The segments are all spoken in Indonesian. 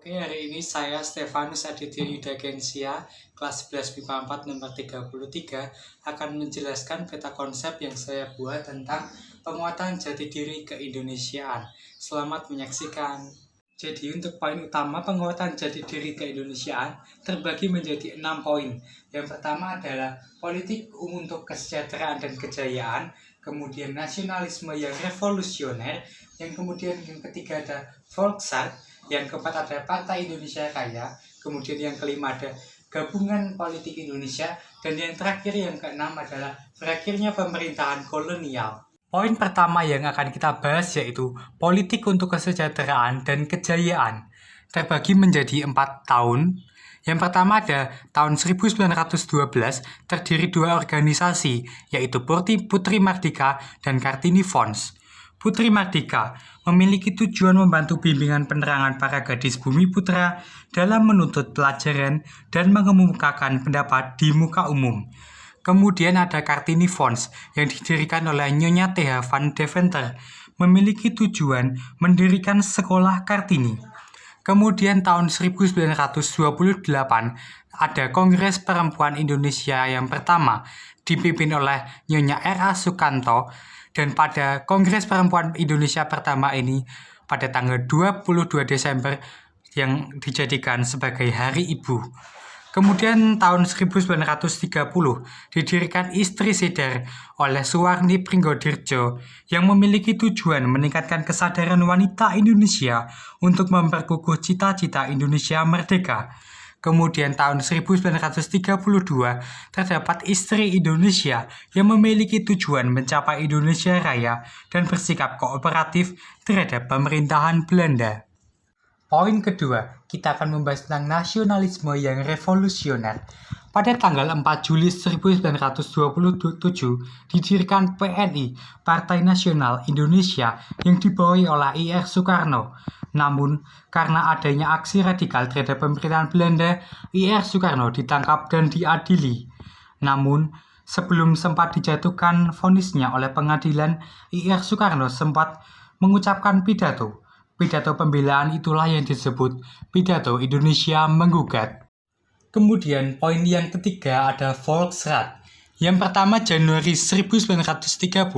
Oke, hari ini saya Stefanus Aditya Yuda Gensia, kelas 11 MIPA 4 nomor 33, akan menjelaskan peta konsep yang saya buat tentang penguatan jati diri keindonesiaan. Selamat menyaksikan. Jadi untuk poin utama penguatan jati diri keindonesiaan terbagi menjadi 6 poin. Yang pertama adalah politik untuk kesejahteraan dan kejayaan, kemudian nasionalisme yang revolusioner, yang ketiga ada Volksart, yang keempat ada Partai Indonesia Raya, kemudian yang kelima ada Gabungan Politik Indonesia, dan yang terakhir yang keenam adalah berakhirnya pemerintahan kolonial. Poin pertama yang akan kita bahas yaitu politik untuk kesejahteraan dan kejayaan, terbagi menjadi 4 tahun. Yang pertama ada tahun 1912, terdiri 2 organisasi, yaitu Putri Mardika dan Kartini Fonds. Putri Mardika memiliki tujuan membantu bimbingan penerangan para gadis Bumi Putra dalam menuntut pelajaran dan mengemukakan pendapat di muka umum. Kemudian ada Kartini Fonds yang didirikan oleh Nyonya T.H. van Deventer, memiliki tujuan mendirikan sekolah Kartini. Kemudian tahun 1928 ada Kongres Perempuan Indonesia yang pertama dipimpin oleh Nyonya R.A. Sukanto, dan pada Kongres Perempuan Indonesia pertama ini pada tanggal 22 Desember yang dijadikan sebagai Hari Ibu. Kemudian tahun 1930 didirikan Istri Sidar oleh Suwarni Pringgodirjo yang memiliki tujuan meningkatkan kesadaran wanita Indonesia untuk memperkukuh cita-cita Indonesia merdeka. Kemudian tahun 1932 terdapat Istri Indonesia yang memiliki tujuan mencapai Indonesia Raya dan bersikap kooperatif terhadap pemerintahan Belanda. Poin kedua, kita akan membahas tentang nasionalisme yang revolusioner. Pada tanggal 4 Juli 1927 didirikan PNI, Partai Nasional Indonesia, yang dibawahi oleh I.R. Soekarno. Namun, karena adanya aksi radikal terhadap pemerintahan Belanda, I.R. Soekarno ditangkap dan diadili. Namun, sebelum sempat dijatuhkan vonisnya oleh pengadilan, I.R. Soekarno sempat mengucapkan pidato. Pidato pembelaan itulah yang disebut Pidato Indonesia Menggugat. Kemudian poin yang ketiga ada Volksrat. Yang pertama Januari 1930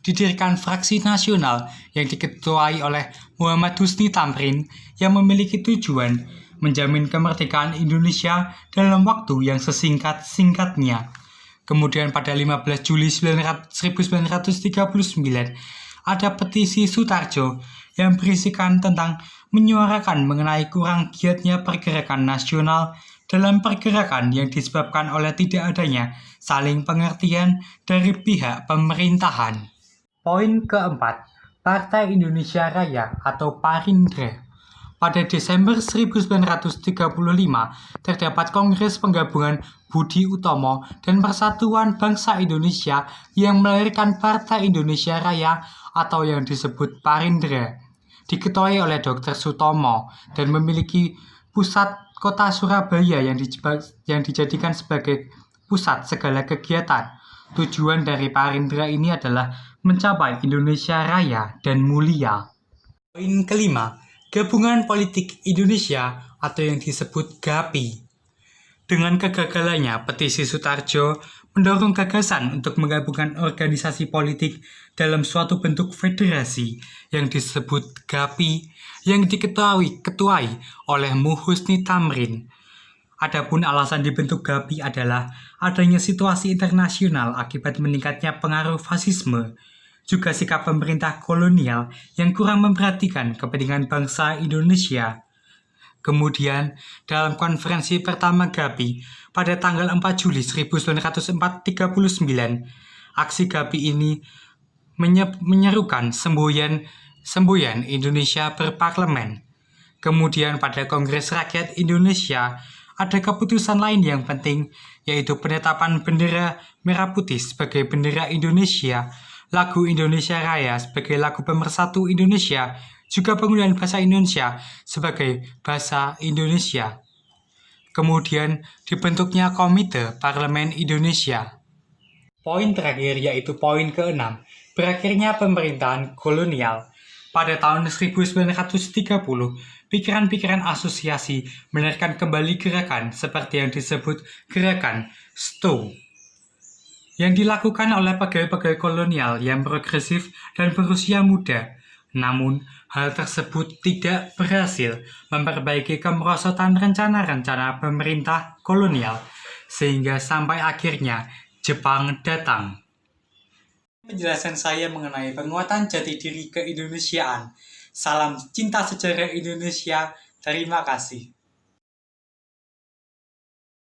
didirikan Fraksi Nasional yang diketuai oleh Muhammad Husni Tamrin yang memiliki tujuan menjamin kemerdekaan Indonesia dalam waktu yang sesingkat-singkatnya. Kemudian pada 15 Juli 1939 ada petisi Sutarjo yang berisikan tentang menyuarakan mengenai kurang giatnya pergerakan nasional dalam pergerakan yang disebabkan oleh tidak adanya saling pengertian dari pihak pemerintahan. Poin keempat, Partai Indonesia Raya atau Parindra. Pada Desember 1935 terdapat Kongres Penggabungan Budi Utomo dan Persatuan Bangsa Indonesia yang melahirkan Partai Indonesia Raya atau yang disebut Parindra. Diketuai oleh Dr. Sutomo dan memiliki pusat kota Surabaya yang dijadikan sebagai pusat segala kegiatan. Tujuan dari Parindra ini adalah mencapai Indonesia Raya dan mulia. Poin kelima, Gabungan Politik Indonesia atau yang disebut GAPI. Dengan kegagalannya, petisi Sutarjo mendorong gagasan untuk menggabungkan organisasi politik dalam suatu bentuk federasi yang disebut GAPI yang diketuai oleh Husni Tamrin. Adapun alasan dibentuk GAPI adalah adanya situasi internasional akibat meningkatnya pengaruh fasisme, juga sikap pemerintah kolonial yang kurang memperhatikan kepentingan bangsa Indonesia. Kemudian, dalam konferensi pertama GAPI pada tanggal 4 Juli 1939, aksi GAPI ini menyerukan semboyan Indonesia berparlemen. Kemudian pada Kongres Rakyat Indonesia, ada keputusan lain yang penting, yaitu penetapan bendera merah putih sebagai bendera Indonesia, lagu Indonesia Raya sebagai lagu pemersatu Indonesia, juga penggunaan bahasa Indonesia sebagai bahasa Indonesia. Kemudian dibentuknya Komite Parlemen Indonesia. Poin terakhir yaitu poin ke-6, berakhirnya pemerintahan kolonial. Pada tahun 1930, pikiran-pikiran asosiasi menaikkan kembali gerakan seperti yang disebut gerakan STO, yang dilakukan oleh pegawai-pegawai kolonial yang progresif dan berusia muda. Namun, hal tersebut tidak berhasil memperbaiki kemerosotan rencana-rencana pemerintah kolonial, sehingga sampai akhirnya Jepang datang. Penjelasan saya mengenai penguatan jati diri keindonesiaan. Salam cinta sejarah Indonesia. Terima kasih.